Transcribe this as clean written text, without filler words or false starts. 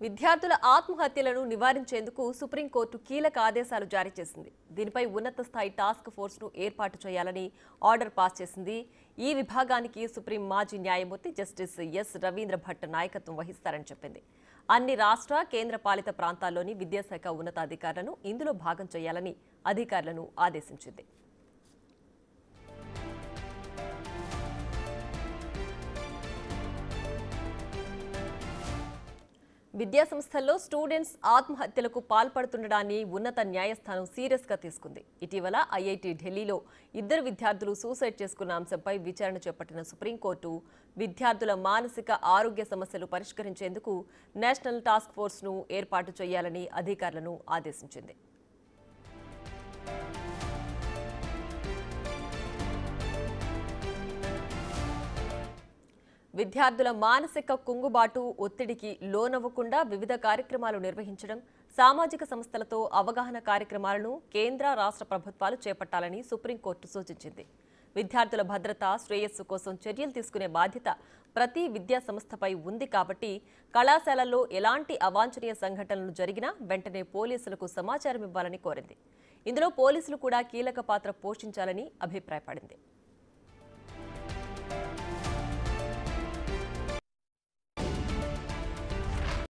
విద్యార్థుల ఆత్మహత్యలను నివారించేందుకు సుప్రీంకోర్టు కీలక ఆదేశాలు జారీ చేసింది. దీనిపై ఉన్నత స్థాయి టాస్క్ ఫోర్స్ను ఏర్పాటు చేయాలని ఆర్డర్ పాస్ చేసింది. ఈ విభాగానికి సుప్రీం మాజీ న్యాయమూర్తి జస్టిస్ ఎస్ రవీంద్ర భట్ నాయకత్వం వహిస్తారని చెప్పింది. అన్ని రాష్ట్ర కేంద్ర పాలిత ప్రాంతాల్లోని విద్యాశాఖ ఉన్నతాధికారులను ఇందులో భాగం చేయాలని అధికారులను ఆదేశించింది. విద్యాసంస్థల్లో స్టూడెంట్స్ ఆత్మహత్యలకు పాల్పడుతుండడాన్ని ఉన్నత న్యాయస్థానం సీరియస్గా తీసుకుంది. ఇటీవల ఐఐటి ఢిల్లీలో 2 విద్యార్థులు సూసైడ్ చేసుకున్న అంశంపై విచారణ చేపట్టిన సుప్రీంకోర్టు విద్యార్థుల మానసిక ఆరోగ్య సమస్యలు పరిష్కరించేందుకు నేషనల్ టాస్క్ ఫోర్స్ను ఏర్పాటు చేయాలని అధికారులను ఆదేశించింది. విద్యార్థుల మానసిక కుంగుబాటు, ఒత్తిడికి లోనవ్వకుండా వివిధ కార్యక్రమాలు నిర్వహించడం, సామాజిక సంస్థలతో అవగాహన కార్యక్రమాలను కేంద్ర, రాష్ట్ర ప్రభుత్వాలు చేపట్టాలని సుప్రీంకోర్టు సూచించింది. విద్యార్థుల భద్రత, శ్రేయస్సు కోసం చర్యలు తీసుకునే బాధ్యత ప్రతి విద్యా సంస్థపై ఉంది కాబట్టి కళాశాలల్లో ఎలాంటి అవాంఛనీయ సంఘటనలు జరిగినా వెంటనే పోలీసులకు సమాచారం ఇవ్వాలని కోరింది. ఇందులో పోలీసులు కూడా కీలక పాత్ర పోషించాలని అభిప్రాయపడింది.